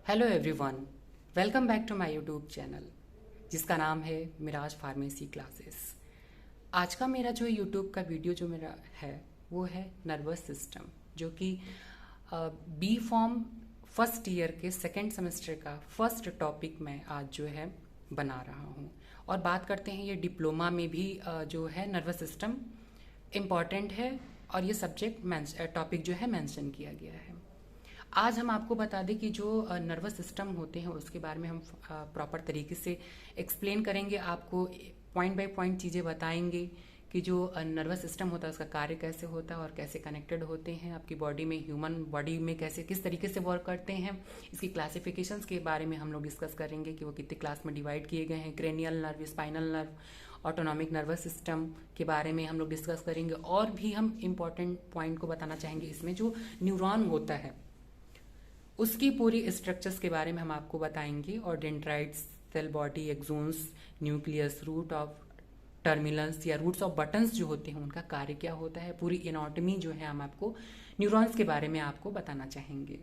Hello everyone, welcome back to my YouTube channel जिसका नाम है मिराज फार्मेसी क्लासेस। आज का मेरा जो यूट्यूब का वीडियो जो मेरा है वो है नर्वस सिस्टम, जो कि बी फॉर्म फर्स्ट ईयर के सेकेंड सेमेस्टर का फर्स्ट टॉपिक मैं आज जो है बना रहा हूँ। और बात करते हैं, ये डिप्लोमा में भी जो है नर्वस सिस्टम इम्पॉर्टेंट है और ये सब्जेक्ट टॉपिक जो है मेंशन किया गया है। आज हम आपको बता दें कि जो नर्वस सिस्टम होते हैं उसके बारे में हम प्रॉपर तरीके से एक्सप्लेन करेंगे, आपको पॉइंट बाय पॉइंट चीज़ें बताएंगे कि जो नर्वस सिस्टम होता है उसका कार्य कैसे होता है और कैसे कनेक्टेड होते हैं आपकी बॉडी में, ह्यूमन बॉडी में कैसे किस तरीके से वर्क करते हैं। इसकी क्लासिफिकेशंस के बारे में हम लोग डिस्कस करेंगे कि वो कितने क्लास में डिवाइड किए गए हैं। Cranial nerve, spinal nerve, autonomic nervous system के बारे में हम लोग डिस्कस करेंगे। और भी हम इम्पॉर्टेंट पॉइंट को बताना चाहेंगे, इसमें जो न्यूरॉन होता है उसकी पूरी स्ट्रक्चर्स के बारे में हम आपको बताएंगे। और dendrites, cell body, axons, nucleus, root of terminals या रूट्स ऑफ बटन्स जो होते हैं उनका कार्य क्या होता है, पूरी एनाटॉमी जो है हम आपको न्यूरॉन्स के बारे में आपको बताना चाहेंगे।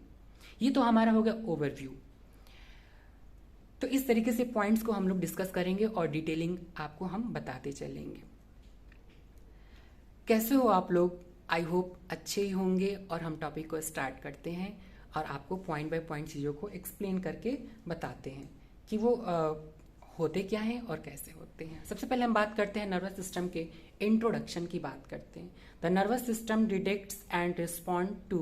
ये तो हमारा हो गया ओवरव्यू। तो इस तरीके से पॉइंट्स को हम लोग डिस्कस करेंगे और डिटेलिंग आपको हम बताते चलेंगे। कैसे हो आप लोग? आई होप अच्छे ही होंगे। और हम टॉपिक को स्टार्ट करते हैं और आपको पॉइंट बाय पॉइंट चीज़ों को एक्सप्लेन करके बताते हैं कि वो होते क्या हैं और कैसे होते हैं। सबसे पहले हम बात करते हैं नर्वस सिस्टम के इंट्रोडक्शन की बात करते हैं। The nervous system detects and respond to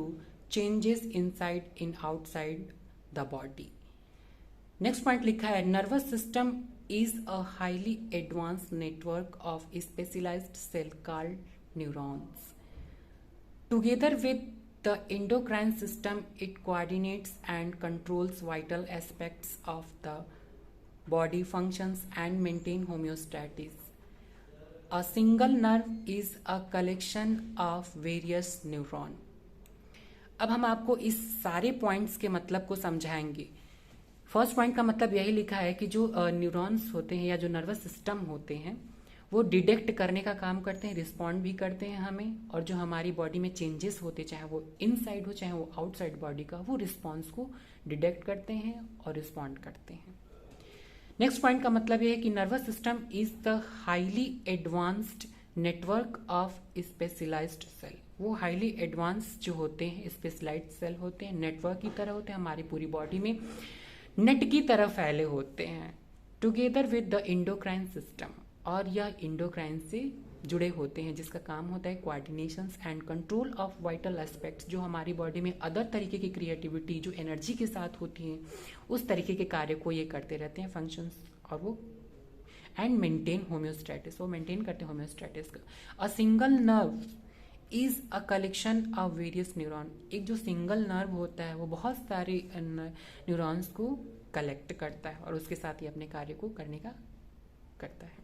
changes inside in outside the body. Next point लिखा है, nervous system is a highly advanced network of specialised cell called neurons. Together with the endocrine system, it coordinates and controls vital aspects of the body functions and maintain homeostasis. A single nerve is a collection of various neuron. अब हम आपको इस सारे points के मतलब को समझाएंगे। First point का मतलब यही लिखा है कि जो न्यूरॉन्स होते हैं या जो नर्वस सिस्टम होते हैं वो डिटेक्ट करने का काम करते हैं, रिस्पॉन्ड भी करते हैं हमें। और जो हमारी बॉडी में चेंजेस होते, चाहे वो इनसाइड हो चाहे वो आउटसाइड बॉडी का, वो रिस्पॉन्स को डिटेक्ट करते हैं और रिस्पॉन्ड करते हैं। नेक्स्ट पॉइंट का मतलब ये है कि nervous system is the highly advanced network of specialised cell. वो हाईली एडवांस जो होते हैं स्पेशलाइज्ड सेल होते हैं, नेटवर्क की तरह होते हैं, हमारी पूरी बॉडी में नेट की तरह फैले होते हैं। Together with the endocrine system, और यह इंडोक्राइन से जुड़े होते हैं जिसका काम होता है coordination and control of vital aspects. जो हमारी बॉडी में अदर तरीके की क्रिएटिविटी जो एनर्जी के साथ होती है उस तरीके के कार्य को ये करते रहते हैं, फंक्शंस। और वो एंड मेंटेन होम्योस्टेटिस, वो मेंटेन करते हैं होम्योस्टेटिस का। A single nerve is a collection of various neuron. एक जो सिंगल नर्व होता है वो बहुत सारे न्यूरॉन्स को कलेक्ट करता है और उसके साथ ही अपने कार्य को करने का करता है।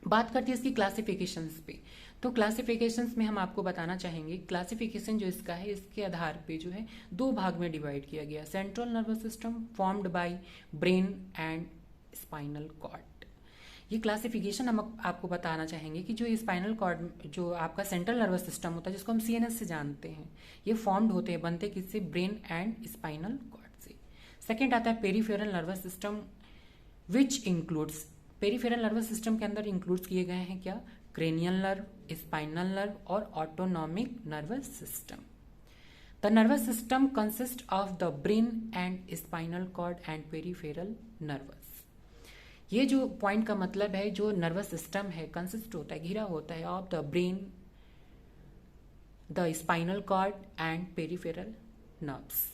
बात करते हैं इसकी क्लासिफिकेशंस पे। तो क्लासिफिकेशंस में हम आपको बताना चाहेंगे, क्लासिफिकेशन जो इसका है इसके आधार पे जो है दो भाग में डिवाइड किया गया। Central nervous system formed by brain and spinal cord. ये क्लासिफिकेशन हम आपको बताना चाहेंगे कि जो स्पाइनल कॉर्ड, जो आपका सेंट्रल नर्वस सिस्टम होता है जिसको हम सीएनएस से जानते हैं, ये फॉर्म्ड होते हैं, बनते किससे? ब्रेन एंड स्पाइनल कॉर्ड से। सेकेंड आता है peripheral nervous system which includes, peripheral nervous system के अंदर इंक्लूड किए गए हैं क्या? क्रेनियल नर्व, स्पाइनल नर्व और autonomic nervous system. The nervous system consist of the brain and spinal cord and peripheral nervous. ये जो पॉइंट का मतलब है, जो नर्वस सिस्टम है कंसिस्ट होता है, घिरा होता है of the brain, the spinal cord and peripheral nerves.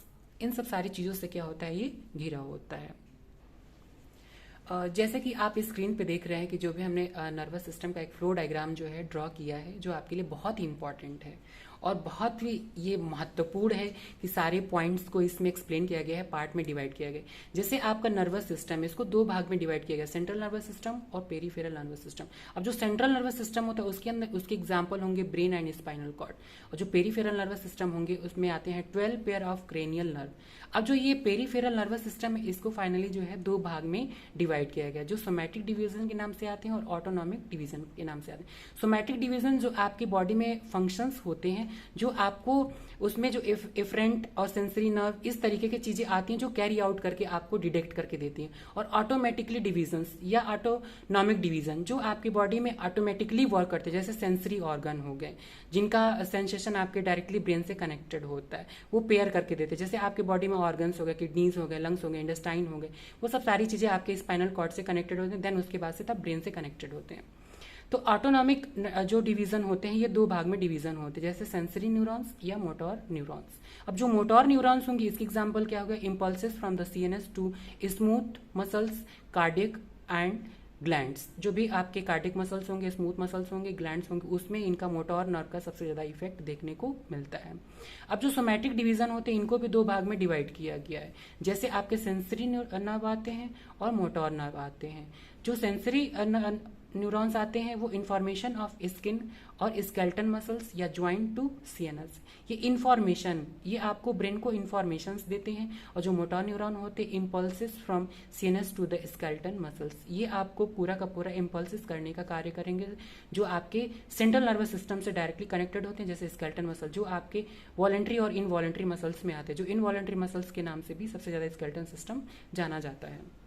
इन सब सारी चीजों से क्या होता है? ये घिरा होता है। जैसे कि आप इस स्क्रीन पे देख रहे हैं कि जो भी हमने नर्वस सिस्टम का एक फ्लो डायग्राम जो है ड्रॉ किया है, जो आपके लिए बहुत ही इंपॉर्टेंट है और बहुत ही ये महत्वपूर्ण है कि सारे पॉइंट्स को इसमें एक्सप्लेन किया गया है, पार्ट में डिवाइड किया गया। जैसे आपका नर्वस सिस्टम है, इसको दो भाग में डिवाइड किया गया, सेंट्रल नर्वस सिस्टम और पेरिफेरल नर्वस सिस्टम। अब जो सेंट्रल नर्वस सिस्टम होता है उसके अंदर उसके एग्जाम्पल होंगे ब्रेन एंड स्पाइनल कॉर्ड, और जो पेरिफेरल नर्वस सिस्टम होंगे उसमें आते हैं 12 पेयर ऑफ क्रेनियल नर्व। अब जो ये पेरिफेरल नर्वस सिस्टम है इसको फाइनली जो है दो भाग में डिवाइड किया गया, जो सोमैटिक डिवीजन के नाम से आते हैं और ऑटोनॉमिक डिवीजन के नाम से आते हैं। सोमैटिक डिवीजन जो आपकी बॉडी में फंक्शंस होते हैं हैं जो आपको उसमें जो इफरेंट और सेंसरी नर्व इस तरीके की चीजें आती हैं जो कैरी आउट करके आपको डिटेक्ट करके देती हैं। और ऑटोमेटिकली डिवीजन्स या ऑटोनॉमिक डिवीजन जो आपकी बॉडी में ऑटोमेटिकली वर्क करते हैं, जैसे सेंसरी ऑर्गन हो गए जिनका सेंसेशन आपके डायरेक्टली ब्रेन से कनेक्टेड होता है, वो पेयर करके देते हैं। जैसे आपके बॉडी में ऑर्गन्स हो गए, किडनीज हो गए, लंग्स हो गए, इंटेस्टाइन हो गए, वो सब सारी चीजें आपके स्पाइनल कॉर्ड से कनेक्टेड होते हैं, देन उसके बाद से तब ब्रेन से कनेक्टेड होते हैं। तो ऑटोनॉमिक जो डिवीजन होते हैं ये दो भाग में डिवीजन होते हैं, जैसे सेंसरी न्यूरॉन्स या मोटोर न्यूरॉन्स। अब जो मोटोर न्यूरॉन्स होंगे इसकी एग्जांपल क्या होगा, impulses from the CNS to smooth muscles, cardiac and glands. जो भी आपके कार्डिक मसल्स होंगे, स्मूथ मसल्स होंगे, ग्लैंड्स होंगे, उसमें इनका मोटोर नर्व का सबसे ज्यादा इफेक्ट देखने को मिलता है। अब जो सोमैटिक डिवीजन होते हैं इनको भी दो भाग में डिवाइड किया गया है, जैसे आपके सेंसरी नर्व आते हैं और मोटोर नर्व आते हैं। जो सेंसरी न्यूरॉन्स आते हैं वो इंफॉर्मेशन ऑफ स्किन और स्केलेटन मसल्स या ज्वाइंट टू सीएनएस, ये इंफॉर्मेशन ये आपको ब्रेन को इंफॉर्मेशंस देते हैं। और जो मोटर न्यूरॉन होते हैं impulses from CNS to the skeleton muscles, ये आपको पूरा का पूरा इम्पल्सिस करने का कार्य करेंगे जो आपके सेंट्रल नर्वस सिस्टम से डायरेक्टली कनेक्टेड होते हैं, जैसे स्केलेटन मसल जो आपके वॉलेंट्री और इनवॉलेंट्री मसल्स में आते हैं। जो इनवॉलेंट्री मसल्स के नाम से भी सबसे ज्यादा स्केलेटन सिस्टम जाना जाता है।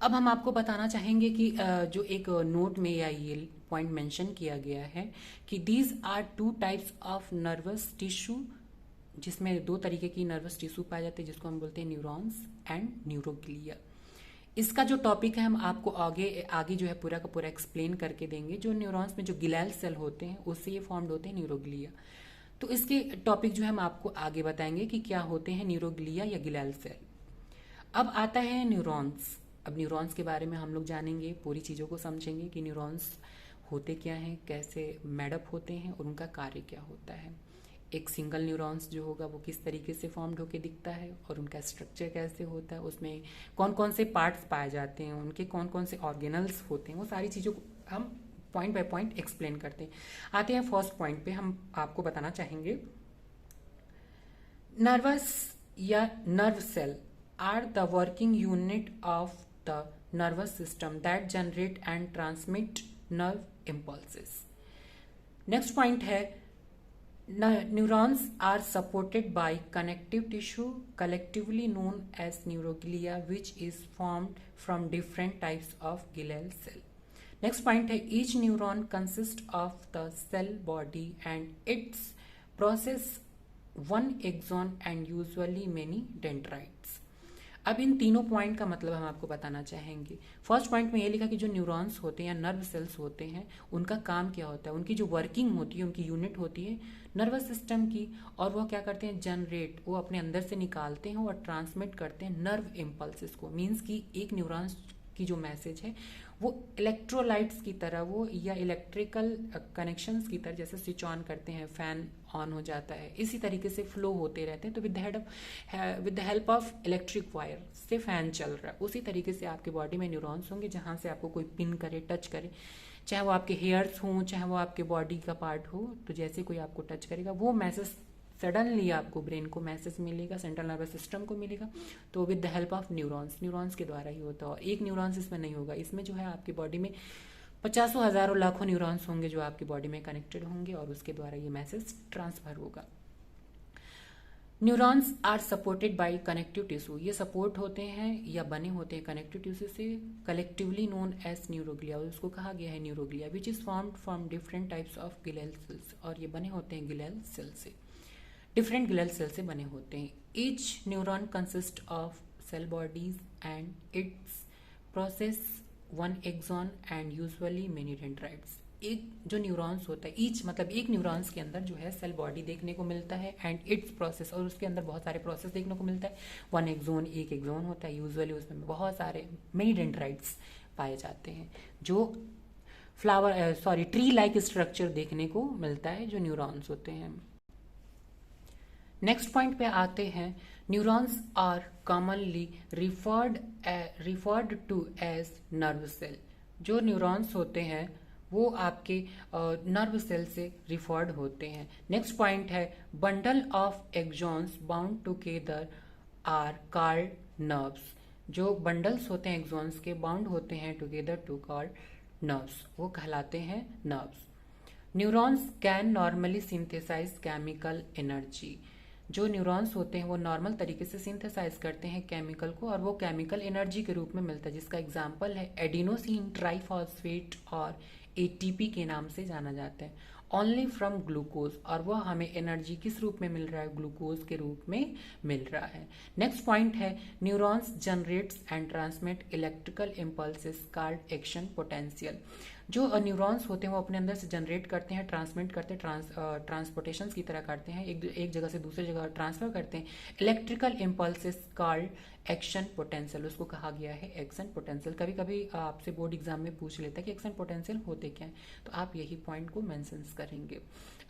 अब हम आपको बताना चाहेंगे कि जो एक नोट में या ये पॉइंट मेंशन किया गया है कि these are two types of nervous tissue, जिसमें दो तरीके की नर्वस टिश्यू पाए जाते हैं जिसको हम बोलते हैं न्यूरॉन्स एंड न्यूरोग्लिया। इसका जो टॉपिक है हम आपको आगे आगे जो है पूरा का पूरा एक्सप्लेन करके देंगे। जो न्यूरॉन्स में जो गिलैल सेल होते हैं उससे ये फॉर्म्ड होते हैं न्यूरोग्लिया। तो इसके टॉपिक जो है हम आपको आगे बताएंगे कि क्या होते हैं न्यूरोग्लिया या गिलैल सेल। अब आता है न्यूरॉन्स। अब न्यूरॉन्स के बारे में हम लोग जानेंगे, पूरी चीज़ों को समझेंगे कि न्यूरॉन्स होते क्या हैं, कैसे मेडअप होते हैं और उनका कार्य क्या होता है। एक सिंगल न्यूरॉन्स जो होगा वो किस तरीके से फॉर्म्ड होकर दिखता है और उनका स्ट्रक्चर कैसे होता है, उसमें कौन कौन से पार्ट्स पाए जाते हैं, उनके कौन कौन से ऑर्गेनल्स होते हैं, वो सारी चीज़ों को हम पॉइंट बाय पॉइंट एक्सप्लेन करते हैं। आते हैं फर्स्ट पॉइंट पे, हम आपको बताना चाहेंगे नर्वस या nerve cell are the working unit of the nervous system that generate and transmit nerve impulses. Next point है neurons are supported by connective tissue collectively known as neuroglia which is formed from different types of glial cell. Next point है each neuron consists of the cell body and its process one axon and usually many dendrites. अब इन तीनों point का मतलब हम आपको बताना चाहेंगे। First point में ये लिखा कि जो न्यूरॉन्स होते हैं या नर्व सेल्स होते हैं उनका काम क्या होता है, उनकी जो वर्किंग होती है, उनकी यूनिट होती है नर्वस सिस्टम की, और वो क्या करते हैं जनरेट, वो अपने अंदर से निकालते हैं और ट्रांसमिट करते हैं नर्व इम्पल्सिस को। मीन्स कि एक न्यूरॉन्स की जो मैसेज है वो इलेक्ट्रोलाइट्स की तरह वो या इलेक्ट्रिकल कनेक्शंस की तरह, जैसे स्विच ऑन करते हैं फैन ऑन हो जाता है, इसी तरीके से फ्लो होते रहते हैं। तो with the help of electric wire से फैन चल रहा है, उसी तरीके से आपके बॉडी में न्यूरॉन्स होंगे जहां से आपको कोई पिन करे, टच करे, चाहे वो आपके हेयर्स हों, चाहे वो आपके बॉडी का पार्ट हो, तो जैसे कोई आपको टच करेगा वो मैसेज सडनली आपको ब्रेन को मैसेज मिलेगा, सेंट्रल नर्वस सिस्टम को मिलेगा। तो with the help of neurons के द्वारा ही होता है। और एक न्यूरॉन्स इसमें नहीं होगा, इसमें जो है आपकी बॉडी में पचासों हजारों लाखों न्यूरॉन्स होंगे जो आपकी बॉडी में कनेक्टेड होंगे और उसके द्वारा ये मैसेज ट्रांसफर होगा। Neurons are supported by connective tissue, ये सपोर्ट होते हैं या बने होते हैं कनेक्टिव टिश्यू से, कलेक्टिवली नोन एज न्यूरोग्लिया, उसको कहा गया है neuroglia, which is formed from different types of glial cells, और ये बने होते हैं गिलैल सेल से, डिफरेंट गिलैल सेल से बने होते हैं। Each neuron consist of cell bodies and its process one axon and usually many dendrites. एक जो न्यूरॉन्स होता है, ईच मतलब एक न्यूरॉन्स के अंदर जो है सेल बॉडी देखने को मिलता है एंड इट्स प्रोसेस, और उसके अंदर बहुत सारे प्रोसेस देखने को मिलता है। वन एक्सोन, एक एक्सोन होता है, यूजुअली उसमें बहुत सारे मेनी डेंड्राइट्स पाए जाते हैं जो ट्री लाइक स्ट्रक्चर देखने को मिलता है जो न्यूरॉन्स होते हैं। नेक्स्ट पॉइंट पे आते हैं, neurons are commonly referred to as nerve cell. जो न्यूरॉन्स होते हैं वो आपके नर्व सेल से रिफर्ड होते हैं। नेक्स्ट पॉइंट है, bundle of axons bound together are called nerves. जो बंडल्स होते हैं एक्सॉन्स के, बाउंड होते हैं टुगेदर टू कॉल्ड नर्व्स, वो कहलाते हैं nerves. Neurons can normally synthesise chemical energy. जो न्यूरॉन्स होते हैं वो नॉर्मल तरीके से सिंथेसाइज करते हैं केमिकल को, और वो केमिकल एनर्जी के रूप में मिलता है, जिसका एग्जाम्पल है एडिनोसिन ट्राइफॉस्फेट और एटीपी के नाम से जाना जाता है। ओनली फ्रॉम ग्लूकोज, और वो हमें एनर्जी किस रूप में मिल रहा है? ग्लूकोज के रूप में मिल रहा है। नेक्स्ट पॉइंट है neurons generates and transmit electrical impulses called action potential. जो न्यूरॉन्स होते हैं वो अपने अंदर से जनरेट करते हैं, ट्रांसमिट करते हैं, ट्रांसपोर्टेशन की तरह करते हैं, एक जगह से दूसरी जगह ट्रांसफर करते हैं। Electrical impulses called action potential, उसको कहा गया है एक्शन पोटेंशियल। कभी कभी आपसे बोर्ड एग्जाम में पूछ लेता है कि एक्शन पोटेंशियल होते क्या है, तो आप यही पॉइंट को मेंशन करेंगे।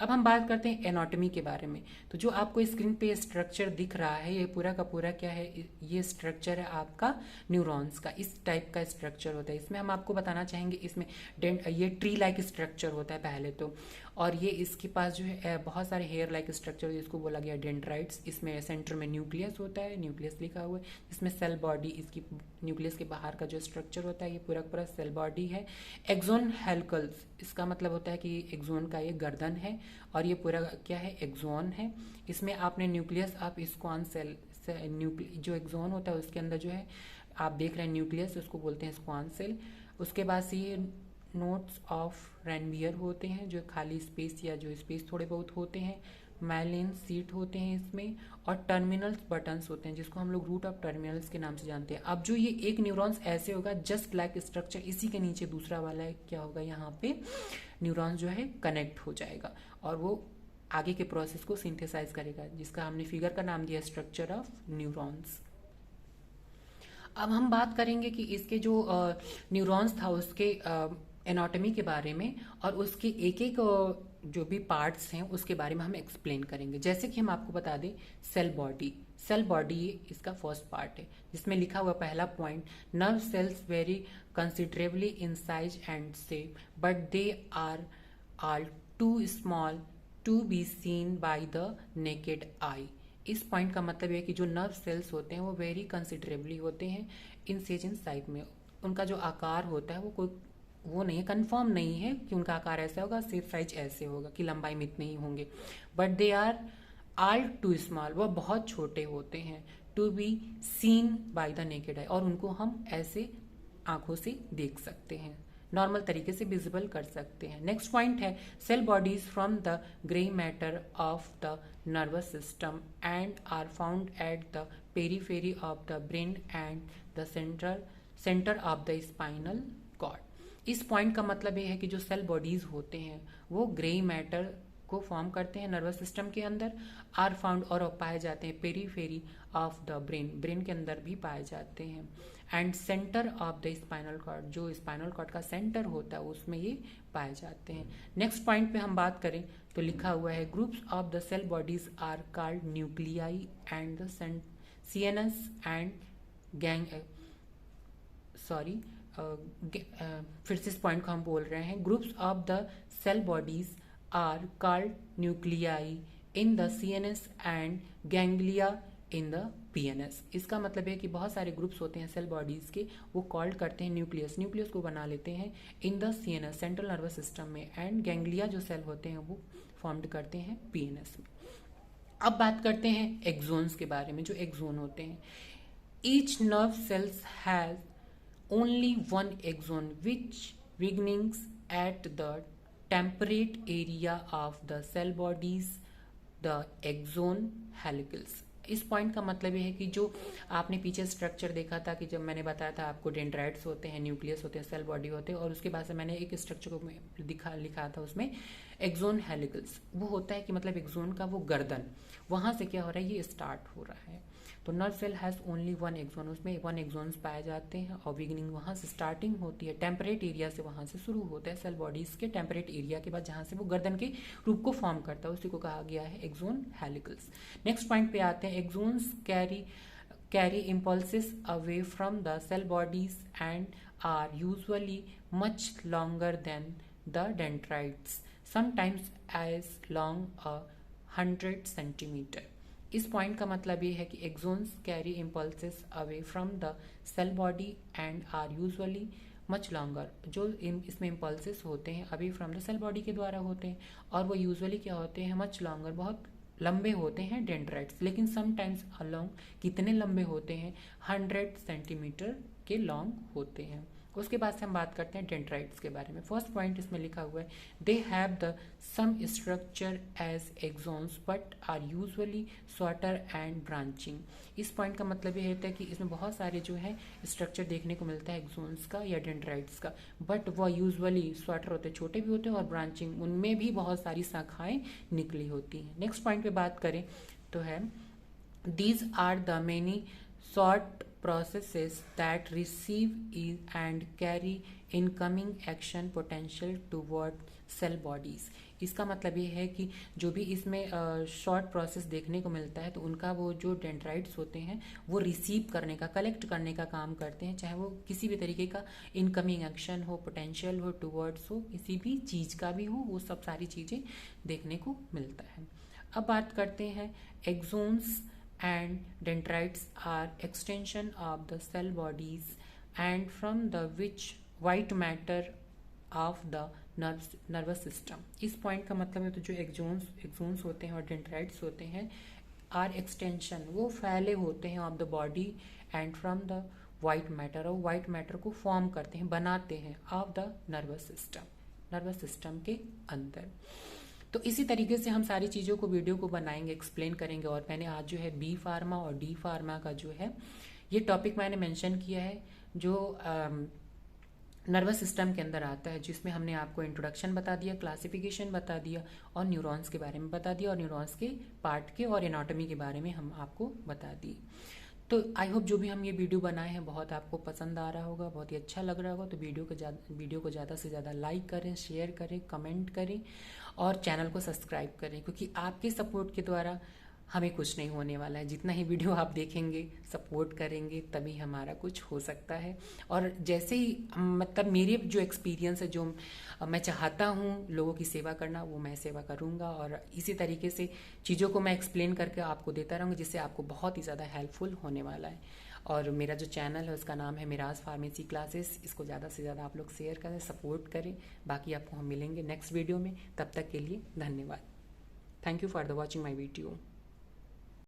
अब हम बात करते हैं एनाटॉमी के बारे में। तो जो आपको स्क्रीन पे स्ट्रक्चर दिख रहा है, ये पूरा का पूरा क्या है? ये स्ट्रक्चर है आपका न्यूरॉन्स का। इस टाइप का स्ट्रक्चर होता है। इसमें हम आपको बताना चाहेंगे, इसमें ये ट्री लाइक स्ट्रक्चर होता है पहले तो, और ये इसके पास जो है बहुत सारे हेयर लाइक स्ट्रक्चर, इसको बोला गया डेंड्राइट्स। इसमें सेंटर में न्यूक्लियस होता है, न्यूक्लियस लिखा हुआ है, जिसमें सेल बॉडी, इसकी न्यूक्लियस के बाहर का जो स्ट्रक्चर होता है ये पूरा पूरा सेल बॉडी है। एक्सोन हेलिकल्स, इसका मतलब होता है कि एक्सोन का ये गर्दन है, और ये पूरा क्या है? एक्सोन है। इसमें आपने न्यूक्लियस, आप स्क्वान सेल जो एक्सोन होता है उसके अंदर जो है आप देख रहे हैं न्यूक्लियस, उसको बोलते हैं स्क्वान सेल। उसके बाद से ये नोट्स ऑफ रेनवियर होते हैं, जो खाली स्पेस या जो स्पेस थोड़े बहुत होते हैं। माइलिन सीट होते हैं इसमें, और टर्मिनल्स बटन्स होते हैं, जिसको हम लोग रूट ऑफ टर्मिनल्स के नाम से जानते हैं। अब जो ये एक न्यूरॉन्स ऐसे होगा जस्ट लाइक स्ट्रक्चर, इसी के नीचे दूसरा वाला है, क्या होगा? यहाँ पे न्यूरॉन्स जो है कनेक्ट हो जाएगा, और वो आगे के प्रोसेस को सिंथेसाइज करेगा, जिसका हमने फिगर का नाम दिया स्ट्रक्चर ऑफ न्यूरॉन्स। अब हम बात करेंगे कि इसके जो न्यूरॉन्स था उसके एनाटॉमी के बारे में, और उसके एक एक जो भी पार्ट्स हैं उसके बारे में हम एक्सप्लेन करेंगे। जैसे कि हम आपको बता दें, सेल बॉडी। सेल बॉडी इसका फर्स्ट पार्ट है, जिसमें लिखा हुआ पहला point, nerve cells very considerably in size and shape but they are all too small to be seen by the naked eye. इस पॉइंट का मतलब है कि जो नर्व सेल्स होते हैं वो वेरी कंसिडरेबली होते हैं इन सेज इन साइज में। उनका जो आकार होता है वो कोई वो नहीं है, कंफर्म नहीं है कि उनका आकार ऐसा होगा, शेप साइज ऐसे होगा कि लंबाई में इतने ही होंगे। But they are all too small, वह बहुत छोटे होते हैं, to be seen by the naked eye, और उनको हम ऐसे आंखों से देख सकते हैं, नॉर्मल तरीके से विजिबल कर सकते हैं। नेक्स्ट पॉइंट है, cell bodies from the grey matter of the nervous system and are found at the periphery of the brain and the centre of the spinal cord. इस पॉइंट का मतलब ये है कि जो सेल बॉडीज होते हैं वो ग्रे मैटर को फॉर्म करते हैं नर्वस सिस्टम के अंदर, आर फाउंड, और पाए जाते हैं periphery of the brain, brain के अंदर भी पाए जाते हैं, and centre of the spinal cord, जो स्पाइनल कॉर्ड का सेंटर होता है उसमें ये पाए जाते हैं। नेक्स्ट पॉइंट पे हम बात करें तो लिखा हुआ है, groups of the cell bodies are called nuclei and the CNS and gang फिर से इस पॉइंट को हम बोल रहे हैं, groups of the cell bodies are called nuclei in the CNS and ganglia in the PNS. इसका मतलब है कि बहुत सारे ग्रुप्स होते हैं सेल बॉडीज के, वो कॉल्ड करते हैं न्यूक्लियस, न्यूक्लियस को बना लेते हैं इन the CNS central nervous system में, एंड गैंग्लिया जो सेल होते हैं वो फॉर्म्ड करते हैं पीएनएस में। अब बात करते हैं एक्सोन्स के बारे में। जो एक्सोन होते हैं, each nerve cells has only one axon which begins at the temperate area of the cell bodies, the axon helicals। इस पॉइंट का मतलब ये है कि जो आपने पीछे स्ट्रक्चर देखा था कि जब मैंने बताया था आपको डेंड्राइट्स होते हैं, न्यूक्लियस होते हैं, सेल बॉडी होते हैं, और उसके बाद से मैंने एक स्ट्रक्चर को लिखा था उसमें एक्सोन हेलिकल्स। वो होता है कि मतलब एक्सोन का वो गर्दन, वहां से क्या हो रहा है, ये स्टार्ट हो रहा है। तो nerve cell has only one axon, उसमें वन एक्सोन्स पाए जाते हैं, और बिगिनिंग वहां से स्टार्टिंग होती है, टेम्परेट एरिया से वहां से शुरू होता है, सेल बॉडीज के टेम्परेट एरिया के बाद जहां से वो गर्दन के रूप को फॉर्म करता है, उसी को कहा गया है एक्सोन हेलिकल्स। नेक्स्ट पॉइंट पे आते हैं, exons carry impulses away from the cell bodies and are usually much longer than the dendrites, sometimes as long as 100 centimeter। इस पॉइंट का मतलब ये है कि axons carry impulses away from the cell body and are usually much longer, जो इसमें impulses होते हैं अभी फ्रॉम द सेल बॉडी के द्वारा होते हैं, और वो यूजुअली क्या होते हैं, मच लॉन्गर, बहुत लंबे होते हैं डेंड्राइट्स। लेकिन समटाइम्स अलोंग कितने लंबे होते हैं, 100 सेंटीमीटर के लॉन्ग होते हैं। उसके बाद से हम बात करते हैं डेंड्राइट्स के बारे में। फर्स्ट पॉइंट इसमें लिखा हुआ है, they have the same structure as axons but are usually shorter and branching. इस पॉइंट का मतलब ये होता है कि इसमें बहुत सारे जो है स्ट्रक्चर देखने को मिलता है एक्सॉन्स का या डेंड्राइट्स का, बट वह यूजुअली शॉर्टर होते हैं, छोटे भी होते हैं, और ब्रांचिंग उनमें भी बहुत सारी शाखाएं निकली होती हैं। नेक्स्ट पॉइंट पे बात करें तो है, these are the many short processes that receive and carry incoming action potential toward cell bodies। इसका मतलब ये है कि जो भी इसमें शॉर्ट प्रोसेस देखने को मिलता है, तो उनका वो जो डेंड्राइट्स होते हैं वो रिसीव करने का, कलेक्ट करने का काम करते हैं, चाहे वो किसी भी तरीके का इनकमिंग एक्शन हो, पोटेंशियल हो, टूवर्ड्स हो, किसी भी चीज का भी हो, वो सब सारी चीजें देखने को मिलता है। अब बात करते हैं exons and dendrites are extension of the cell bodies and from the which white matter of the nervous system। इस पॉइंट का मतलब है, तो जो एक्सोन्स होते हैं और डेंड्राइट्स होते हैं, आर एक्सटेंशन, वो फैले होते हैं of the body and from the white matter, और वाइट मैटर को फॉर्म करते हैं, बनाते हैं ऑफ द नर्वस सिस्टम के अंदर। तो इसी तरीके से हम सारी चीज़ों को, वीडियो को बनाएंगे, एक्सप्लेन करेंगे। और मैंने आज जो है बी फार्मा और डी फार्मा का जो है ये टॉपिक मैंने मेंशन किया है, जो नर्वस सिस्टम के अंदर आता है, जिसमें हमने आपको इंट्रोडक्शन बता दिया, क्लासिफिकेशन बता दिया, और न्यूरॉन्स के बारे में बता दिया, और न्यूरॉन्स के पार्ट के और एनाटॉमी के बारे में हम आपको बता दिए। तो आई होप जो भी हम ये वीडियो बनाए हैं बहुत आपको पसंद आ रहा होगा, बहुत ही अच्छा लग रहा होगा। तो वीडियो को ज़्यादा से ज़्यादा लाइक करें, शेयर करें, कमेंट करें, और चैनल को सब्सक्राइब करें, क्योंकि आपके सपोर्ट के द्वारा हमें कुछ नहीं होने वाला है। जितना ही वीडियो आप देखेंगे, सपोर्ट करेंगे, तभी हमारा कुछ हो सकता है। और जैसे ही मतलब मेरे जो एक्सपीरियंस है, जो मैं चाहता हूँ लोगों की सेवा करना, वो मैं सेवा करूँगा, और इसी तरीके से चीज़ों को मैं एक्सप्लेन करके आपको देता रहूँगा, जिससे आपको बहुत ही ज़्यादा हेल्पफुल होने वाला है। और मेरा जो चैनल है उसका नाम है मिराज फार्मेसी क्लासेस। इसको ज़्यादा से ज़्यादा आप लोग शेयर करें, सपोर्ट करें। बाकी आपको हम मिलेंगे नेक्स्ट वीडियो में, तब तक के लिए धन्यवाद। Thank you for the watching my video.